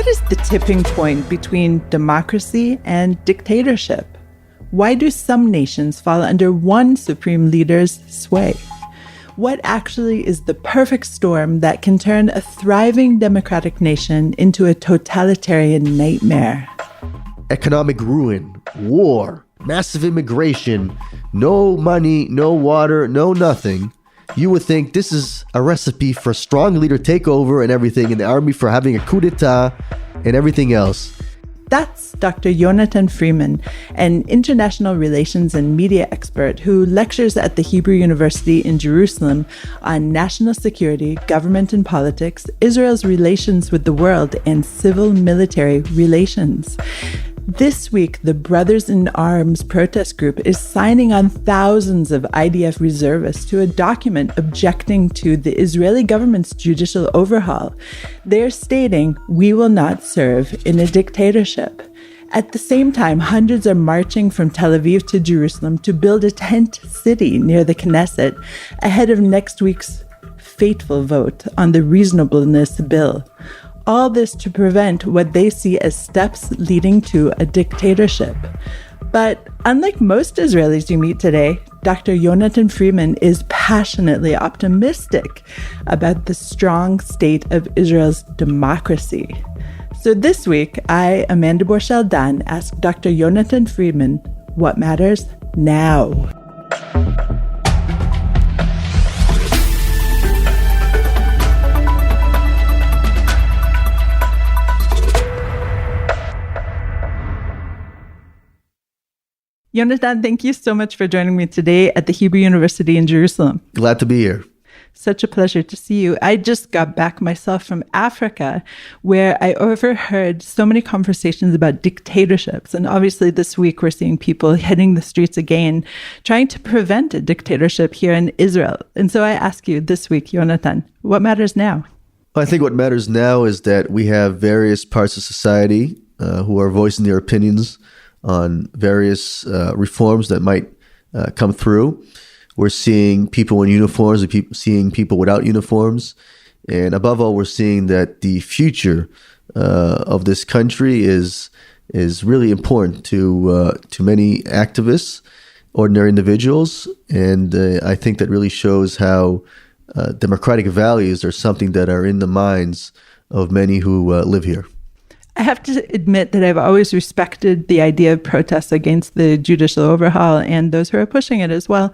is the tipping point between democracy and dictatorship? Why do some nations fall under one supreme leader's sway? What actually is the perfect storm that can turn a thriving democratic nation into a totalitarian nightmare? Economic ruin, war, massive immigration, no money, no water, no nothing. You would think this is a recipe for a strong leader takeover and everything, and the army for having a coup d'etat and everything else. That's Dr. Yonatan Freeman, an international relations and media expert who lectures at the Hebrew University in Jerusalem on national security, government and politics, Israel's relations with the world, and civil-military relations. This week, the Brothers in Arms protest group is signing on thousands of IDF reservists to a document objecting to the Israeli government's judicial overhaul. They're stating, "We will not serve in a dictatorship." At the same time, hundreds are marching from Tel Aviv to Jerusalem to build a tent city near the Knesset ahead of next week's fateful vote on the Reasonableness Bill. All this to prevent what they see as steps leading to a dictatorship. But unlike most Israelis you meet today, Dr. Yonatan Freeman is passionately optimistic about the strong state of Israel's democracy. So this week, I, Amanda Borshel-Dan, asked Dr. Yonatan Freeman, what matters now? Yonatan, thank you so much for joining me today at the Hebrew University in Jerusalem. Glad to be here. Such a pleasure to see you. I just got back myself from Africa, where I overheard so many conversations about dictatorships. And obviously this week we're seeing people hitting the streets again, trying to prevent a dictatorship here in Israel. And so I ask you this week, Yonatan, what matters now? I think what matters now is that we have various parts of society who are voicing their opinions on various reforms that might come through. We're seeing people in uniforms, seeing people without uniforms. And above all, we're seeing that the future of this country is really important to many activists, ordinary individuals. And I think that really shows how democratic values are something that are in the minds of many who live here. I have to admit that I've always respected the idea of protests against the judicial overhaul and those who are pushing it as well.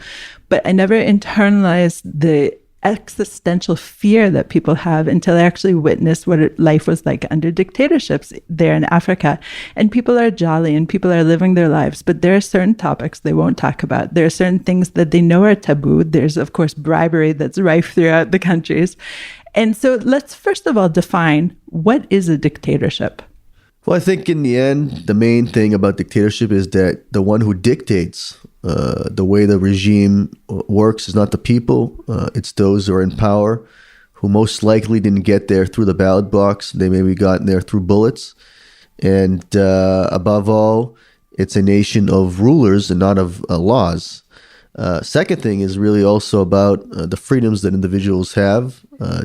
But I never internalized the existential fear that people have until I actually witnessed what life was like under dictatorships there in Africa. And people are jolly and people are living their lives, but there are certain topics they won't talk about. There are certain things that they know are taboo. There's, of course, bribery that's rife throughout the countries. And so let's first of all define, what is a dictatorship? Well, I think in the end, the main thing about dictatorship is that the one who dictates the way the regime works is not the people. It's those who are in power, who most likely didn't get there through the ballot box. They maybe got there through bullets. And above all, it's a nation of rulers and not of laws. Second thing is really also about the freedoms that individuals have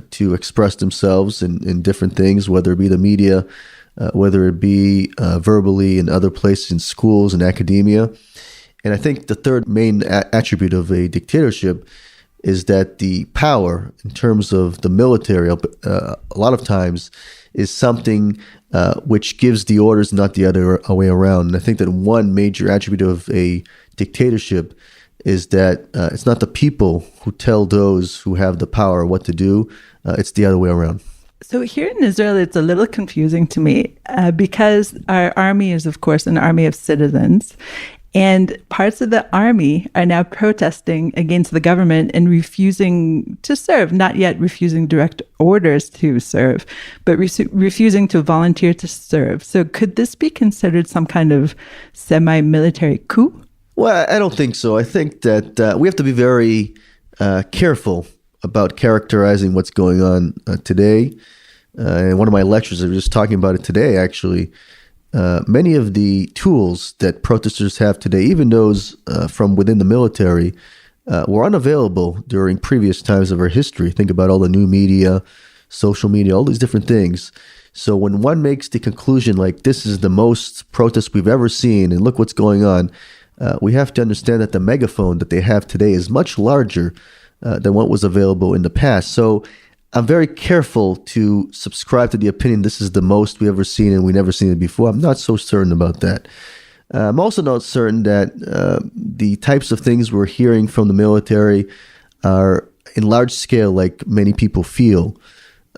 to express themselves in different things, whether it be the media, whether it be verbally in other places, in schools and academia. And I think the third main attribute of a dictatorship is that the power in terms of the military, a lot of times, is something which gives the orders, not the other way around. And I think that one major attribute of a dictatorship is that it's not the people who tell those who have the power what to do. It's the other way around. So here in Israel, it's a little confusing to me because our army is, of course, an army of citizens. And parts of the army are now protesting against the government and refusing to serve, not yet refusing direct orders to serve, but refusing to volunteer to serve. So could this be considered some kind of semi-military coup? Well, I don't think so. I think that we have to be very careful about characterizing what's going on today. In one of my lectures, I was just talking about it today, actually. Many of the tools that protesters have today, even those from within the military, were unavailable during previous times of our history. Think about all the new media, social media, all these different things. So when one makes the conclusion like this is the most protest we've ever seen and look what's going on, we have to understand that the megaphone that they have today is much larger than what was available in the past. So I'm very careful to subscribe to the opinion this is the most we've ever seen and we never seen it before. I'm not so certain about that. I'm also not certain that the types of things we're hearing from the military are in large scale like many people feel.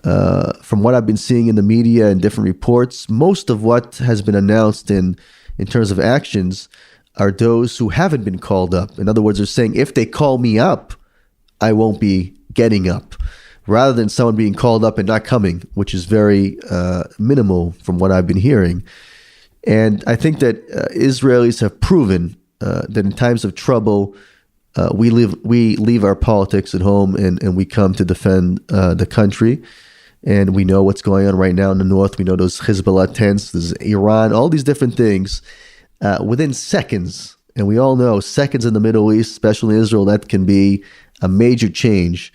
From what I've been seeing in the media and different reports, most of what has been announced in terms of actions are those who haven't been called up. In other words, they're saying, if they call me up, I won't be getting up, rather than someone being called up and not coming, which is very minimal from what I've been hearing. And I think that Israelis have proven that in times of trouble, we leave our politics at home and we come to defend the country. And we know what's going on right now in the north. We know those Hezbollah tents, there's Iran, all these different things. Within seconds, and we all know seconds in the Middle East, especially in Israel, that can be a major change.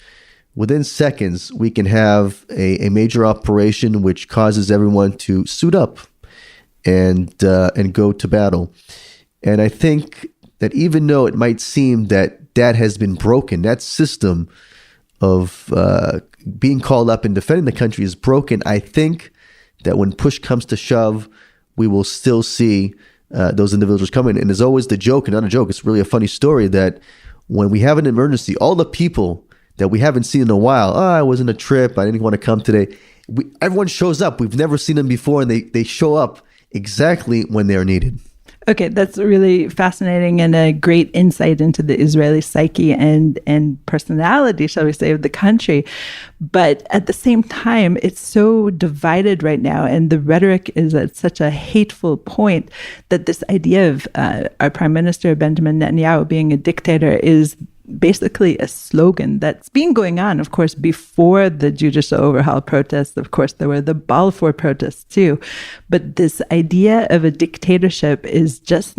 Within seconds, we can have a major operation which causes everyone to suit up and go to battle. And I think that even though it might seem that has been broken, that system of being called up and defending the country is broken, I think that when push comes to shove, we will still see those individuals coming. And there's always the joke, and not a joke, it's really a funny story, that when we have an emergency, all the people that we haven't seen in a while, I was on a trip, I didn't want to come today, everyone shows up. We've never seen them before, and they show up exactly when they're needed. Okay, that's really fascinating and a great insight into the Israeli psyche and personality, shall we say, of the country. But at the same time, it's so divided right now, and the rhetoric is at such a hateful point that this idea of our Prime Minister Benjamin Netanyahu being a dictator is basically a slogan that's been going on, of course, before the judicial overhaul protests. Of course, there were the Balfour protests too. But this idea of a dictatorship is just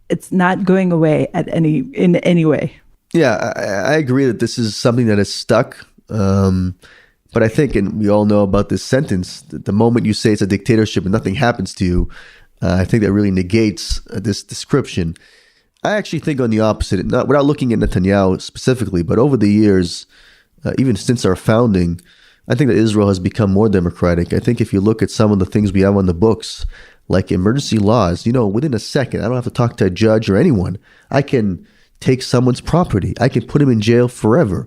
it's not going away in any way. Yeah, I agree that this is something that is stuck. But I think, and we all know about this sentence, that the moment you say it's a dictatorship and nothing happens to you, I think that really negates this description. I actually think on the opposite, not without looking at Netanyahu specifically, but over the years, even since our founding, I think that Israel has become more democratic. I think if you look at some of the things we have on the books, like emergency laws, within a second, I don't have to talk to a judge or anyone. I can take someone's property. I can put him in jail forever.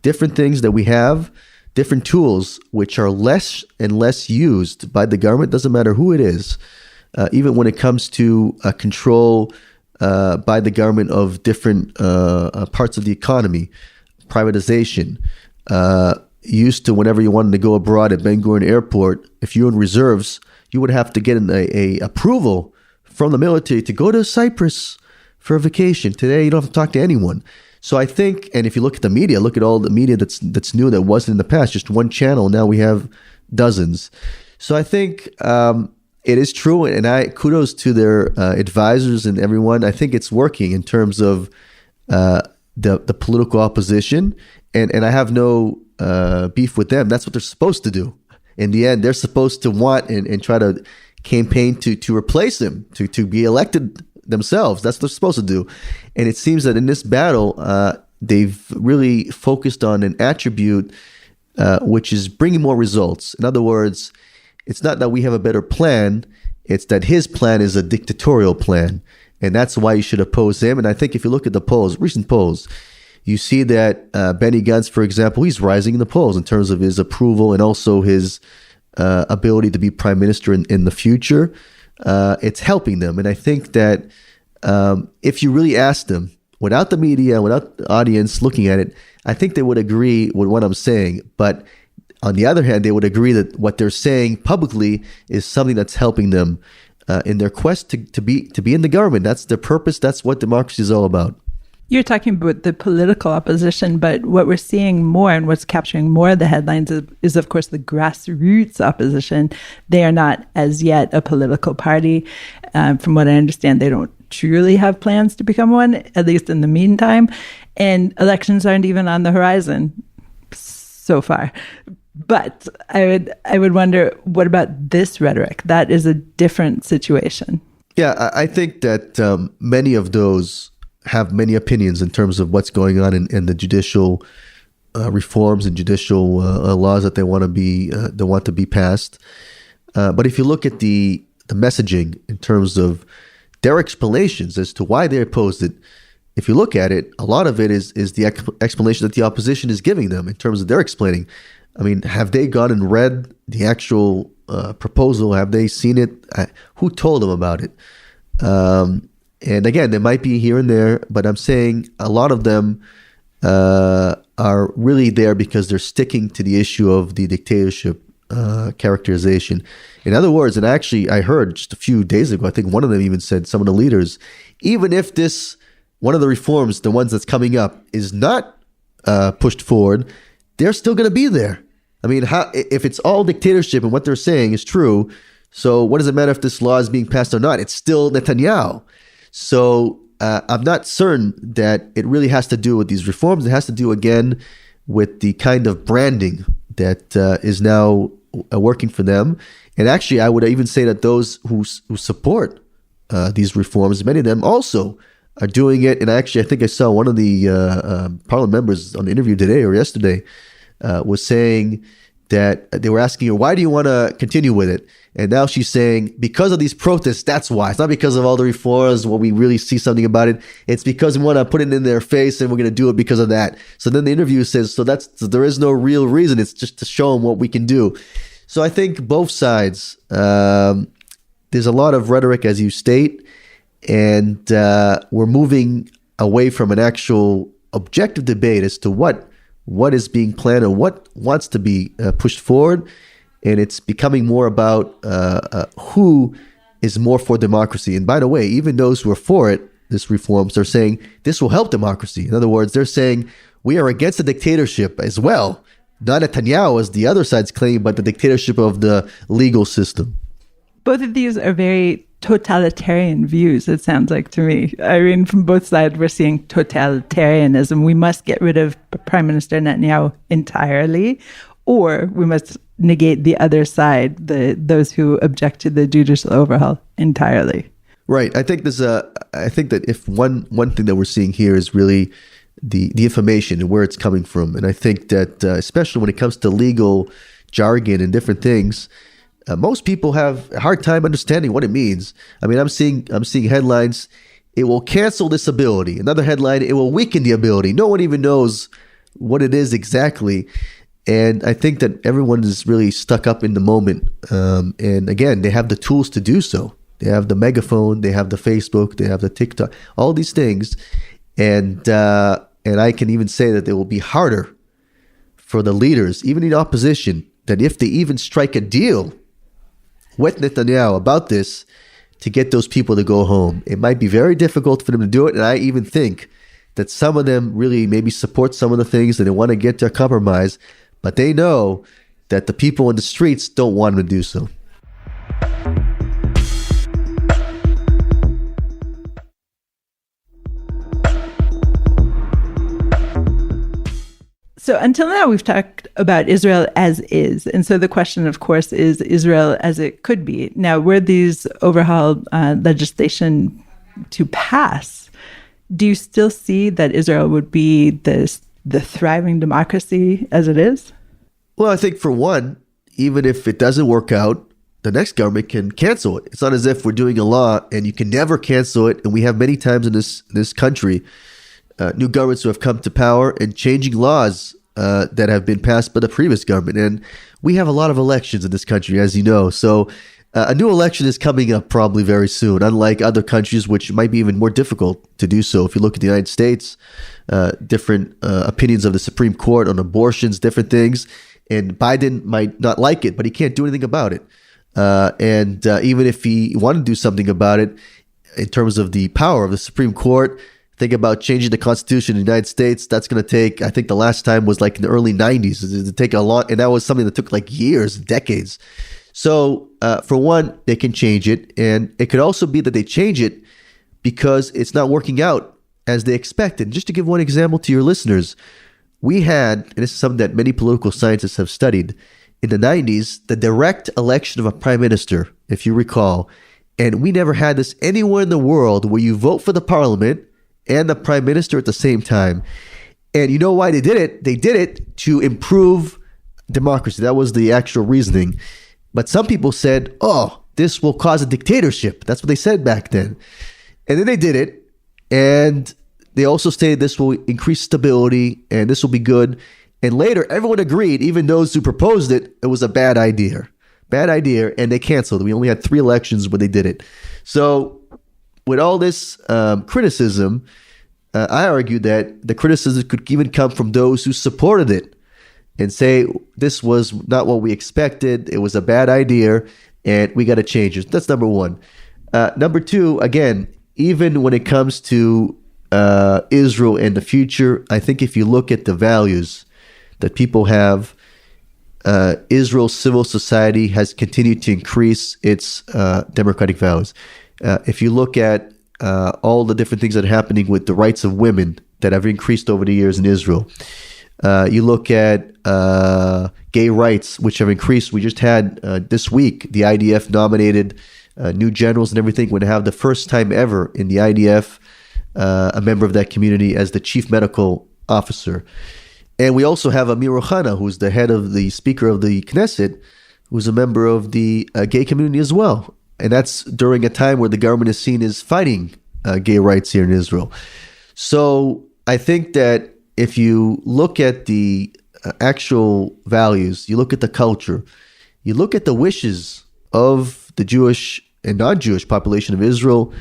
Different things that we have, different tools, which are less and less used by the government, doesn't matter who it is, even when it comes to control by the government of different parts of the economy, privatization. Used to, whenever you wanted to go abroad at Ben Gurion Airport, if you're in reserves, you would have to get a approval from the military to go to Cyprus for a vacation. Today, you don't have to talk to anyone. So I think, and if you look at the media, look at all the media that's new that wasn't in the past, just one channel. Now we have dozens. So I think it is true, and I kudos to their advisors and everyone. I think it's working in terms of the political opposition, and I have no beef with them. That's what they're supposed to do. In the end, they're supposed to want and try to campaign to replace him, to be elected themselves. That's what they're supposed to do. And it seems that in this battle, they've really focused on an attribute which is bringing more results. In other words, it's not that we have a better plan, it's that his plan is a dictatorial plan. And that's why you should oppose him. And I think if you look at the polls, recent polls, you see that Benny Gantz, for example, he's rising in the polls in terms of his approval and also his ability to be prime minister in the future. It's helping them. And I think that if you really ask them, without the media, without the audience looking at it, I think they would agree with what I'm saying. But on the other hand, they would agree that what they're saying publicly is something that's helping them in their quest to be in the government. That's their purpose. That's what democracy is all about. You're talking about the political opposition, but what we're seeing more and what's capturing more of the headlines is of course, the grassroots opposition. They are not as yet a political party. From what I understand, they don't truly have plans to become one, at least in the meantime. And elections aren't even on the horizon so far. But I would wonder, what about this rhetoric? That is a different situation. Yeah, I think that many of those have many opinions in terms of what's going on in the judicial reforms and judicial laws that they want to be passed. But if you look at the messaging in terms of their explanations as to why they opposed it, if you look at it, a lot of it is the explanation that the opposition is giving them in terms of their explaining. I mean, have they gone and read the actual proposal? Have they seen it? Who told them about it? And again, there might be here and there, but I'm saying a lot of them are really there because they're sticking to the issue of the dictatorship characterization. In other words, and actually I heard just a few days ago, I think one of them even said, some of the leaders, even if one of the reforms, the ones that's coming up, is not pushed forward, they're still going to be there. I mean, if it's all dictatorship and what they're saying is true, so what does it matter if this law is being passed or not? It's still Netanyahu. So I'm not certain that it really has to do with these reforms. It has to do, again, with the kind of branding that is now working for them. And actually, I would even say that those who support these reforms, many of them also are doing it. And actually, I think I saw one of the parliament members on the interview today or yesterday was saying that they were asking her, why do you want to continue with it? And now she's saying, because of these protests, that's why. It's not because of all the reforms where we really see something about it. It's because we want to put it in their face and we're going to do it because of that. So then the interview says, so there is no real reason. It's just to show them what we can do. So I think both sides, there's a lot of rhetoric, as you state, and we're moving away from an actual objective debate as to what is being planned or what wants to be pushed forward. And it's becoming more about who is more for democracy. And by the way, even those who are for it, this reforms, are saying this will help democracy. In other words, they're saying we are against the dictatorship as well. Not Netanyahu, as the other side's claim, but the dictatorship of the legal system. Both of these are very totalitarian views, it sounds like to me. I mean, from both sides, we're seeing totalitarianism. We must get rid of Prime Minister Netanyahu entirely, or we must negate the other side, those who object to the judicial overhaul entirely. Right. I think that if one thing that we're seeing here is really the information and where it's coming from. And I think that especially when it comes to legal jargon and different things, most people have a hard time understanding what it means. I mean, I'm seeing headlines, it will cancel this ability. Another headline, it will weaken the ability. No one even knows what it is exactly. And I think that everyone is really stuck up in the moment. And again, they have the tools to do so. They have the megaphone, they have the Facebook, they have the TikTok, all these things. And I can even say that it will be harder for the leaders, even in opposition, that if they even strike a deal with Netanyahu about this, to get those people to go home. It might be very difficult for them to do it. And I even think that some of them really maybe support some of the things and they want to get to a compromise, but they know that the people in the streets don't want them to do so. So until now, we've talked about Israel as is. And so the question, of course, is Israel as it could be. Now, were these overhaul legislation to pass, do you still see that Israel would be the thriving democracy as it is? Well, I think for one, even if it doesn't work out, the next government can cancel it. It's not as if we're doing a law and you can never cancel it. And we have many times in this country, new governments who have come to power and changing laws that have been passed by the previous government. And we have a lot of elections in this country, as you know. So a new election is coming up probably very soon, unlike other countries, which might be even more difficult to do so. If you look at the United States, different opinions of the Supreme Court on abortions, different things. And Biden might not like it, but he can't do anything about it. And even if he wanted to do something about it, in terms of the power of the Supreme Court, think about changing the Constitution in the United States. That's going to take, I think the last time was like in the early 90s. It'd take a lot, and that was something that took like years, decades. So for one, they can change it. And it could also be that they change it because it's not working out as they expected. Just to give one example to your listeners, we had, and this is something that many political scientists have studied, in the 90s, the direct election of a prime minister, if you recall. And we never had this anywhere in the world where you vote for the parliament and the prime minister at the same time. And you know why they did it? They did it to improve democracy. That was the actual reasoning. But some people said, oh, this will cause a dictatorship. That's what they said back then. And then they did it. And they also stated this will increase stability and this will be good. And later, everyone agreed, even those who proposed it, it was a bad idea. Bad idea, and they canceled. We only had 3 elections when they did it. So with all this criticism, I argue that the criticism could even come from those who supported it and say, this was not what we expected. It was a bad idea, and we got to change it. That's number one. Number two, again, even when it comes to Israel and the future, I think if you look at the values that people have, Israel's civil society has continued to increase its democratic values. If you look at all the different things that are happening with the rights of women that have increased over the years in Israel, you look at gay rights, which have increased. We just had this week, the IDF nominated new generals and everything. We're going to have the first time ever in the IDF a member of that community as the chief medical officer. And we also have Amir Ohana, who's the head of the speaker of the Knesset, who's a member of the gay community as well. And that's during a time where the government is seen as fighting gay rights here in Israel. So I think that if you look at the actual values, you look at the culture, you look at the wishes of the Jewish and non-Jewish population of Israel,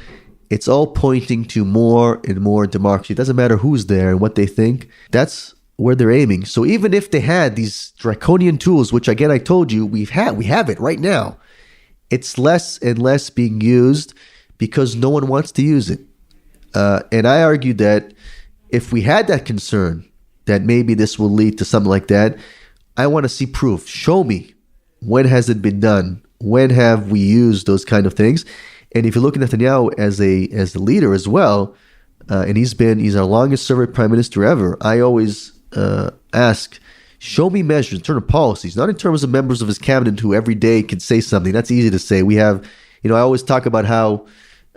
it's all pointing to more and more democracy. It doesn't matter who's there and what they think. That's where they're aiming. So even if they had these draconian tools, which again I told you we have it right now, it's less and less being used because no one wants to use it. And I argue that if we had that concern that maybe this will lead to something like that, I want to see proof. Show me, when has it been done? When have we used those kind of things? And if you look at Netanyahu as the leader as well, and he's our longest serving prime minister ever, I always ask, show me measures in terms of policies, not in terms of members of his cabinet who every day can say something. That's easy to say. We have, I always talk about how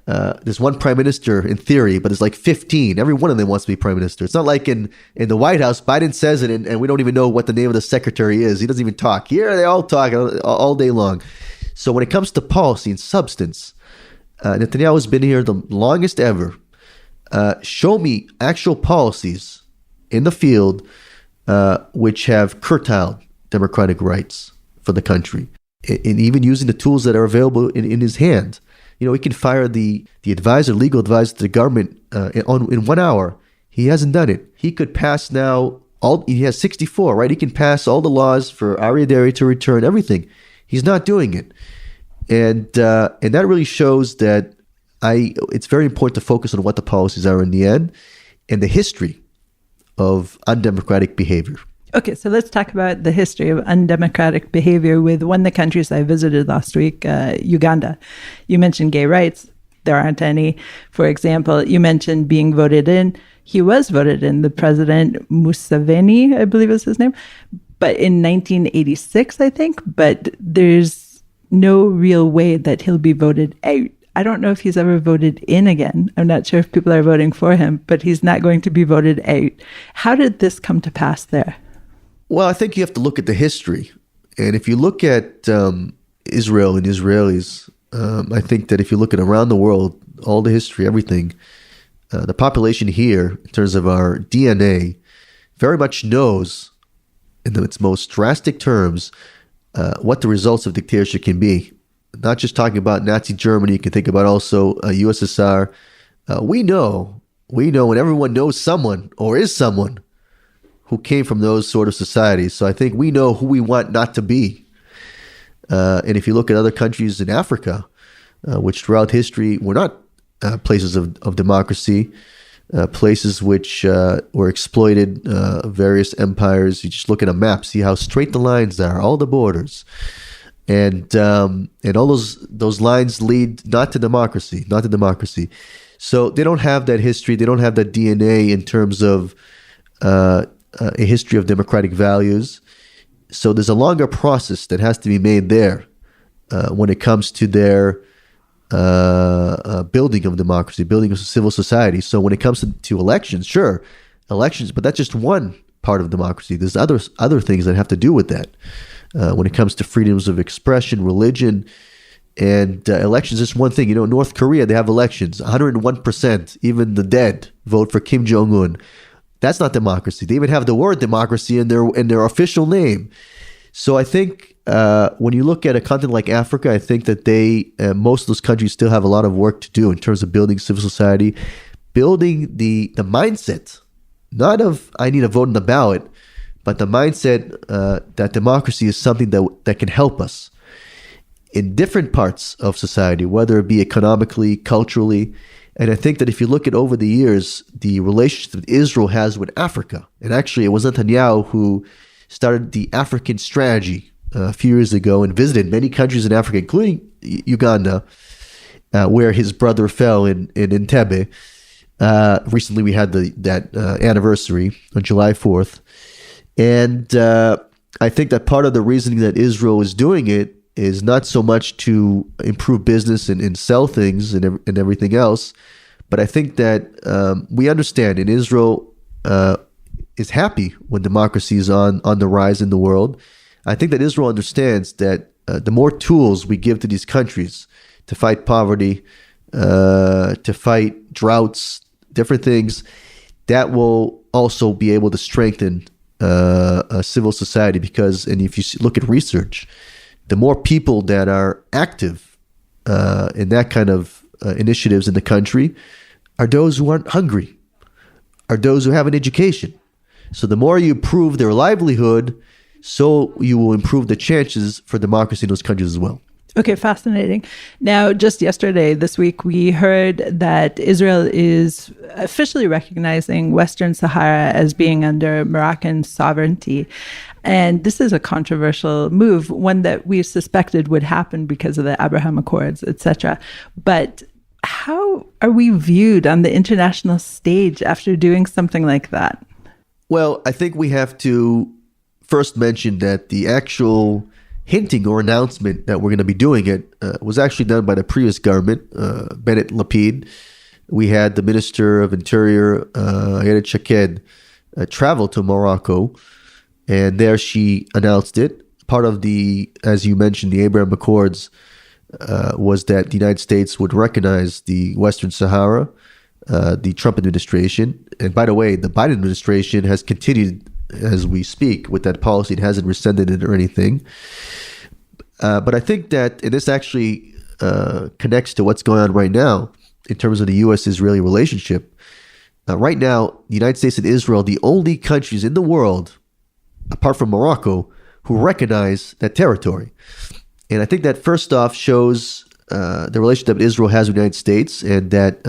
there's one prime minister in theory, but there's like 15. Every one of them wants to be prime minister. It's not like in the White House, Biden says it and we don't even know what the name of the secretary is. He doesn't even talk. Here they all talk all day long. So when it comes to policy and substance, Netanyahu has been here the longest ever. Show me actual policies in the field which have curtailed democratic rights for the country, and even using the tools that are available in his hand. He can fire the legal advisor to the government in 1 hour. He hasn't done it. He could pass now, he has 64, right? He can pass all the laws for Aryeh Deri to return, everything. He's not doing it. And that really shows that it's very important to focus on what the policies are in the end and the history of undemocratic behavior. Okay, so let's talk about the history of undemocratic behavior with one of the countries I visited last week, Uganda. You mentioned gay rights. There aren't any. For example, you mentioned being voted in. He was voted in, the president, Museveni, I believe is his name, but in 1986, I think. But there's no real way that he'll be voted out. I don't know if he's ever voted in again. I'm not sure if people are voting for him, but he's not going to be voted out. How did this come to pass there? Well, I think you have to look at the history. And if you look at Israel and Israelis, I think that if you look at around the world, all the history, everything, the population here, in terms of our DNA, very much knows, in its most drastic terms, what the results of dictatorship can be. Not just talking about Nazi Germany, you can think about also USSR. We know, and everyone knows someone or is someone who came from those sort of societies. So I think we know who we want not to be. And if you look at other countries in Africa, which throughout history were not places of democracy, places which were exploited, various empires, you just look at a map, see how straight the lines are, all the borders. And all those lines lead not to democracy. So they don't have that history. They don't have that DNA in terms of a history of democratic values. So there's a longer process that has to be made there when it comes to their building of democracy, building of civil society. So when it comes to elections, sure, elections, but that's just one part of democracy. There's other things that have to do with that. When it comes to freedoms of expression, religion, and elections is one thing. North Korea, they have elections. 101%, even the dead vote for Kim Jong-un. That's not democracy. They even have the word democracy in their official name. So I think when you look at a continent like Africa, I think that most of those countries still have a lot of work to do in terms of building civil society, building the mindset, not of I need a vote on the ballot, but the mindset that democracy is something that can help us in different parts of society, whether it be economically, culturally. And I think that if you look at over the years, the relationship that Israel has with Africa, and actually it was Netanyahu who started the African strategy a few years ago and visited many countries in Africa, including Uganda, where his brother fell in Entebbe. Recently we had that anniversary on July 4th. And I think that part of the reasoning that Israel is doing it is not so much to improve business and sell things and everything else, but I think that we understand, and Israel is happy when democracy is on the rise in the world. I think that Israel understands that the more tools we give to these countries to fight poverty, to fight droughts, different things, that will also be able to strengthen a civil society. And if you look at research, the more people that are active in that kind of initiatives in the country are those who aren't hungry, are those who have an education. So the more you improve their livelihood, so you will improve the chances for democracy in those countries as well. Okay, fascinating. Now, just yesterday, this week, we heard that Israel is officially recognizing Western Sahara as being under Moroccan sovereignty. And this is a controversial move, one that we suspected would happen because of the Abraham Accords, etc. But how are we viewed on the international stage after doing something like that? Well, I think we have to first mention that the actual hinting or announcement that we're going to be doing it was actually done by the previous government, Bennett Lapid. We had the Minister of Interior, Ayelet Shaked, travel to Morocco, and there she announced it. Part of as you mentioned, the Abraham Accords was that the United States would recognize the Western Sahara, the Trump administration. And by the way, the Biden administration has continued as we speak with that policy. It hasn't rescinded it or anything. But I think that, and this actually connects to what's going on right now in terms of the U.S.-Israeli relationship. Right now, the United States and Israel, the only countries in the world, apart from Morocco, who recognize that territory. And I think that first off shows the relationship that Israel has with the United States, and that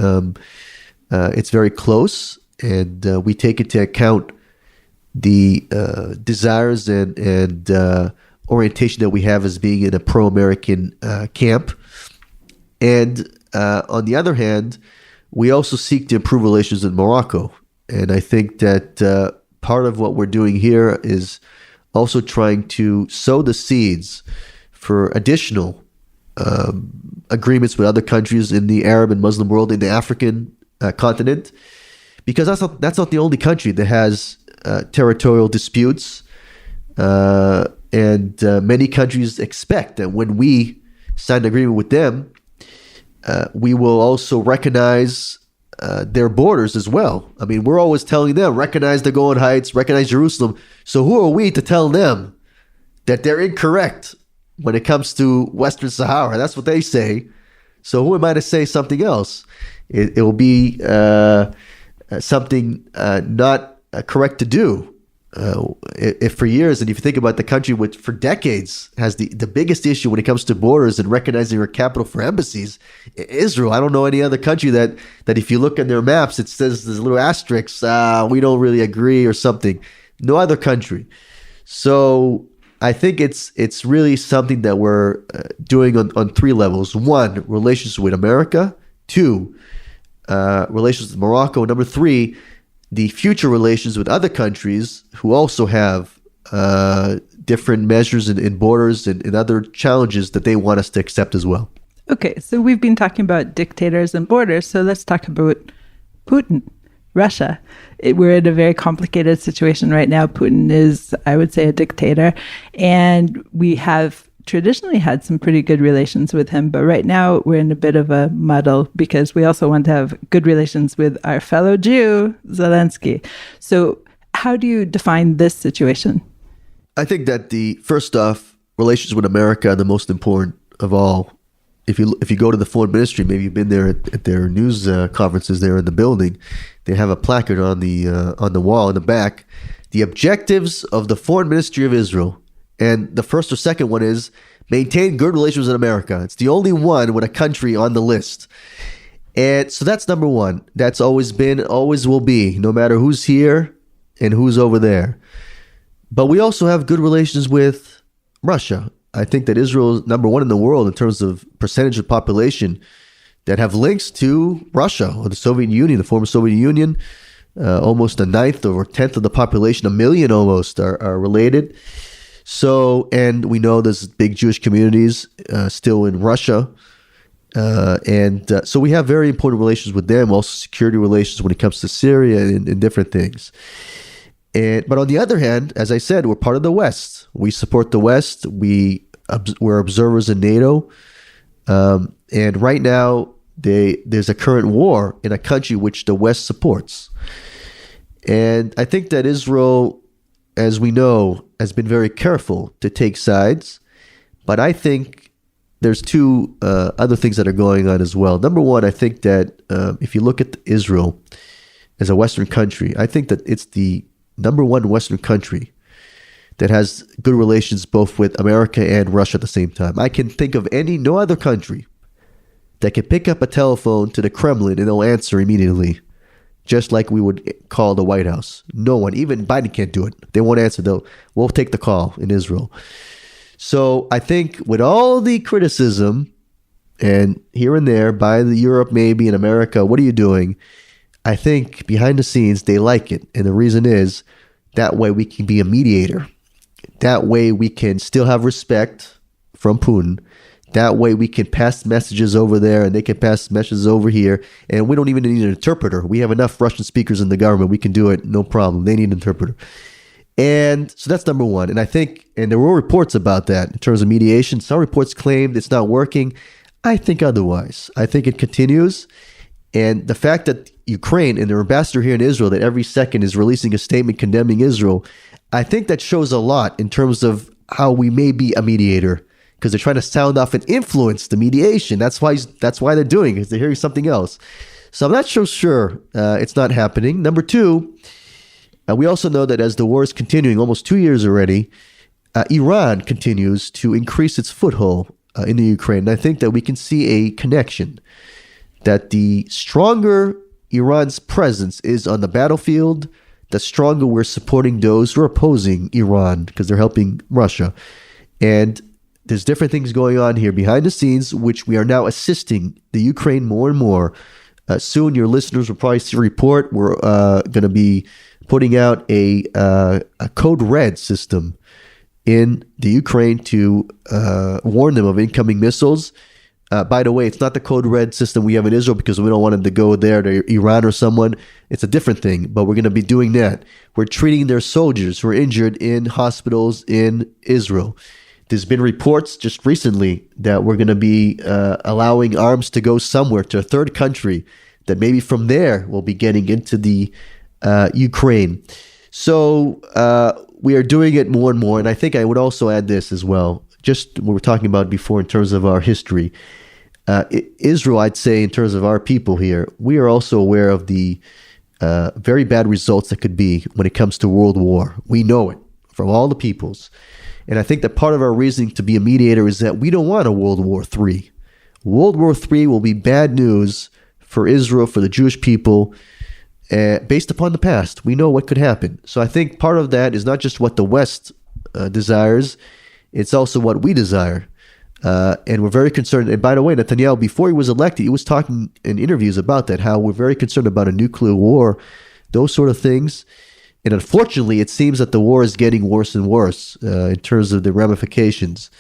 it's very close, and we take into account the desires and orientation that we have as being in a pro-American camp. And on the other hand, we also seek to improve relations with Morocco. And I think that part of what we're doing here is also trying to sow the seeds for additional agreements with other countries in the Arab and Muslim world, in the African continent, because that's not the only country that has territorial disputes. And many countries expect that when we sign an agreement with them, we will also recognize their borders as well. I mean, we're always telling them, recognize the Golan Heights, recognize Jerusalem. So who are we to tell them that they're incorrect when it comes to Western Sahara? That's what they say. So who am I to say something else? It will be something not correct to do. If for years, and if you think about the country which for decades has the biggest issue when it comes to borders and recognizing your capital for embassies, Israel. I don't know any other country that if you look at their maps, it says there's a little asterisk, we don't really agree or something. No other country. So I think it's really something that we're doing on three levels. One, relations with America. Two, relations with Morocco. Number three, the future relations with other countries who also have different measures and borders and other challenges that they want us to accept as well. Okay, so we've been talking about dictators and borders, so let's talk about Putin, Russia. We're in a very complicated situation right now. Putin is, I would say, a dictator, and we have traditionally had some pretty good relations with him, but right now we're in a bit of a muddle because we also want to have good relations with our fellow Jew, Zelensky. So how do you define this situation? I think that first off, relations with America are the most important of all. If you go to the foreign ministry, maybe you've been there at their news conferences there in the building, they have a placard on the wall in the back, the objectives of the foreign ministry of Israel. And the first or second one is maintain good relations with America. It's the only one with a country on the list. And so that's number one. That's always been, always will be, no matter who's here and who's over there. But we also have good relations with Russia. I think that Israel is number one in the world in terms of percentage of population that have links to Russia or the Soviet Union, the former Soviet Union. Almost a ninth or 10th of the population, 1 million almost, are related. So, and we know there's big Jewish communities still in Russia. So we have very important relations with them, also security relations when it comes to Syria and different things. But on the other hand, as I said, we're part of the West. We support the West. We're observers in NATO. And right now, there's a current war in a country which the West supports. And I think that Israel, as we know, has been very careful to take sides. But I think there's two other things that are going on as well. Number one, I think that if you look at Israel as a Western country, I think that it's the number one Western country that has good relations both with America and Russia at the same time. I can think of no other country that can pick up a telephone to the Kremlin and they'll answer immediately, just like we would call the White House. No one, even Biden can't do it. They won't answer. We'll take the call in Israel. So I think with all the criticism and here and there by Europe maybe and America, what are you doing? I think behind the scenes, they like it. And the reason is that way we can be a mediator. That way we can still have respect from Putin. That way we can pass messages over there and they can pass messages over here. And we don't even need an interpreter. We have enough Russian speakers in the government. We can do it. No problem. They need an interpreter. And so that's number one. And I think, and there were reports about that in terms of mediation. Some reports claimed it's not working. I think otherwise. I think it continues. And the fact that Ukraine and their ambassador here in Israel that every second is releasing a statement condemning Israel, I think that shows a lot in terms of how we may be a mediator because they're trying to sound off and influence the mediation. That's why they're doing it, because they're hearing something else. So I'm not so sure it's not happening. Number two, we also know that as the war is continuing, almost 2 years already, Iran continues to increase its foothold in the Ukraine. And I think that we can see a connection that the stronger Iran's presence is on the battlefield, the stronger we're supporting those who are opposing Iran because they're helping Russia. And there's different things going on here behind the scenes, which we are now assisting the Ukraine more and more. Soon your listeners will probably see a report. We're going to be putting out a code red system in the Ukraine to warn them of incoming missiles. By the way, it's not the code red system we have in Israel because we don't want them to go there to Iran or someone. It's a different thing, but we're going to be doing that. We're treating their soldiers who are injured in hospitals in Israel. There's been reports just recently that we're going to be allowing arms to go somewhere to a third country that maybe from there we'll be getting into the Ukraine. So we are doing it more and more. And I think I would also add this as well. Just what we were talking about before in terms of our history. Israel, I'd say, in terms of our people here, we are also aware of the very bad results that could be when it comes to world war. We know it from all the peoples. And I think that part of our reasoning to be a mediator is that we don't want a World War III. World War III will be bad news for Israel, for the Jewish people, based upon the past. We know what could happen. So I think part of that is not just what the West desires, it's also what we desire. And we're very concerned. And by the way, Netanyahu, before he was elected, he was talking in interviews about that, how we're very concerned about a nuclear war those sort of things. And unfortunately, it seems that the war is getting worse and worse in terms of the ramifications.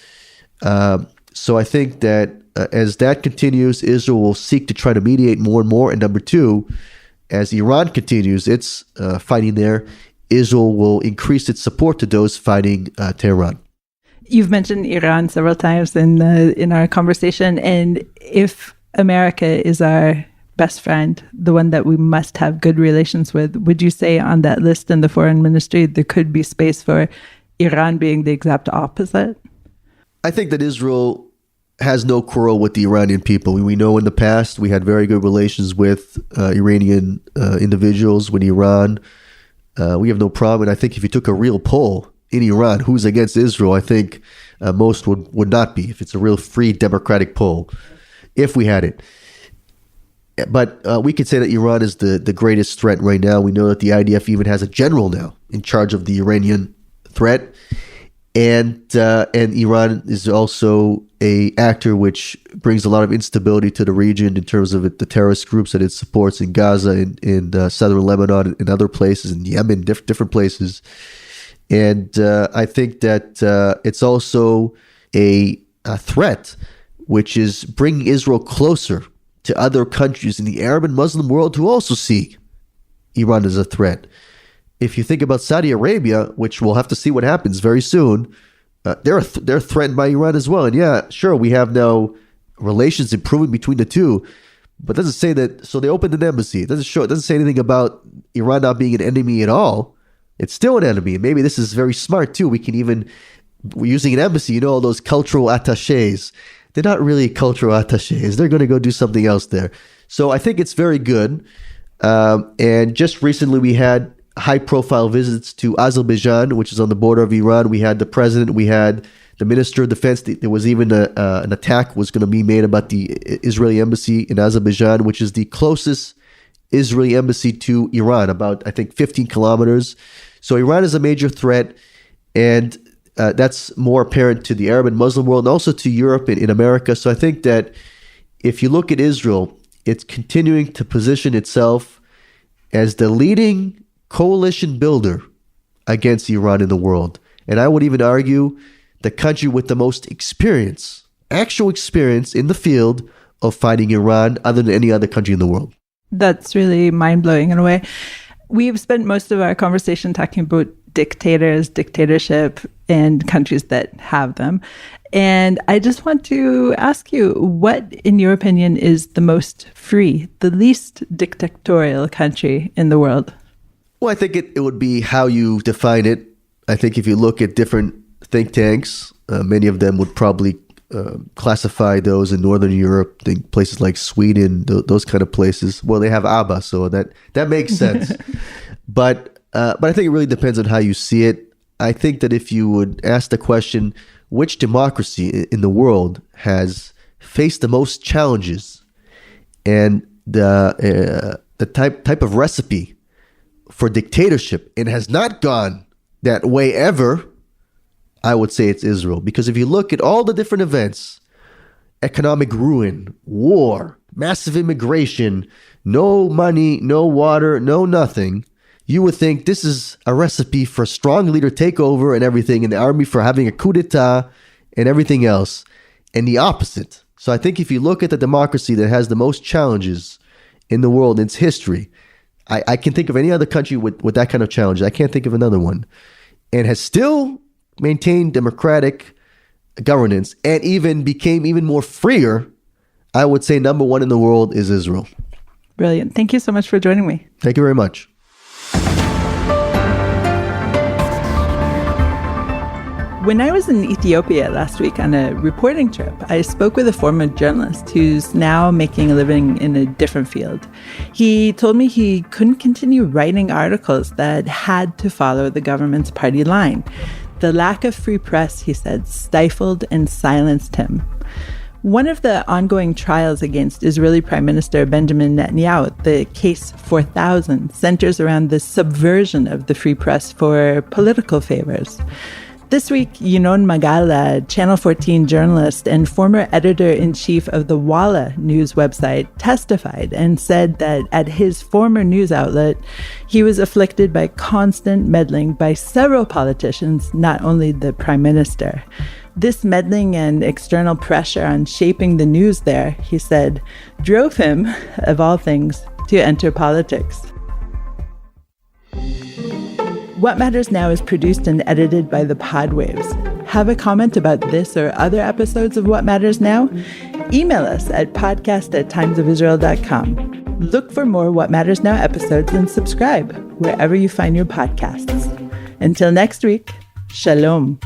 So I think that as that continues, Israel will seek to try to mediate more and more. And number two, as Iran continues its fighting there, Israel will increase its support to those fighting Tehran. You've mentioned Iran several times in our conversation. And if America is our best friend, the one that we must have good relations with, would you say on that list in the foreign ministry, there could be space for Iran being the exact opposite? I think that Israel has no quarrel with the Iranian people. We know in the past we had very good relations with Iranian individuals, with Iran. We have no problem. And I think if you took a real poll in Iran, who's against Israel, I think most would not be, if it's a real free democratic poll, if we had it. But we could say that Iran is the greatest threat right now. We know that the IDF even has a general now in charge of the Iranian threat. And Iran is also a actor which brings a lot of instability to the region in terms of the terrorist groups that it supports in Gaza, in southern Lebanon, in other places, in Yemen, different places. And I think that it's also a threat which is bringing Israel closer to other countries in the Arab and Muslim world who also see Iran as a threat. If you think about Saudi Arabia, which we'll have to see what happens very soon, they're threatened by Iran as well. And yeah, sure, we have now relations improving between the two, but it doesn't say that. So they opened an embassy. It doesn't say anything about Iran not being an enemy at all. It's still an enemy. And maybe this is very smart too. We're using an embassy, all those cultural attaches. They're not really cultural attaches. They're going to go do something else there. So I think it's very good. And just recently we had high-profile visits to Azerbaijan, which is on the border of Iran. We had the president, we had the minister of defense. There was even an attack was going to be made about the Israeli embassy in Azerbaijan, which is the closest Israeli embassy to Iran, about, I think, 15 kilometers. So Iran is a major threat, and that's more apparent to the Arab and Muslim world, and also to Europe and in America. So I think that if you look at Israel, it's continuing to position itself as the leading coalition builder against Iran in the world. And I would even argue the country with the most experience, actual experience in the field of fighting Iran other than any other country in the world. That's really mind-blowing in a way. We've spent most of our conversation talking about dictators, dictatorship, and countries that have them. And I just want to ask you, what, in your opinion, is the most free, the least dictatorial country in the world? Well, I think it would be how you define it. I think if you look at different think tanks, many of them would probably classify those in Northern Europe, think places like Sweden, those kind of places. Well, they have ABBA, so that makes sense. But I think it really depends on how you see it. I think that if you would ask the question, which democracy in the world has faced the most challenges, and the type of recipe for dictatorship, and has not gone that way ever, I would say it's Israel. Because if you look at all the different events, economic ruin, war, massive immigration, no money, no water, no nothing, you would think this is a recipe for a strong leader takeover and everything, and the army for having a coup d'etat and everything else, and the opposite. So I think if you look at the democracy that has the most challenges in the world in its history, I can think of any other country with that kind of challenge. I can't think of another one. And has still maintained democratic governance and even became even more freer. I would say number one in the world is Israel. Brilliant. Thank you so much for joining me. Thank you very much. When I was in Ethiopia last week on a reporting trip, I spoke with a former journalist who's now making a living in a different field. He told me he couldn't continue writing articles that had to follow the government's party line. The lack of free press, he said, stifled and silenced him. One of the ongoing trials against Israeli Prime Minister Benjamin Netanyahu, the Case 4000, centers around the subversion of the free press for political favors. This week, Yinon Magala, Channel 14 journalist and former editor-in-chief of the Walla news website, testified and said that at his former news outlet, he was afflicted by constant meddling by several politicians, not only the prime minister. This meddling and external pressure on shaping the news there, he said, drove him, of all things, to enter politics. What Matters Now is produced and edited by the Podwaves. Have a comment about this or other episodes of What Matters Now? Email us at podcast@timesofisrael.com. Look for more What Matters Now episodes and subscribe wherever you find your podcasts. Until next week, shalom.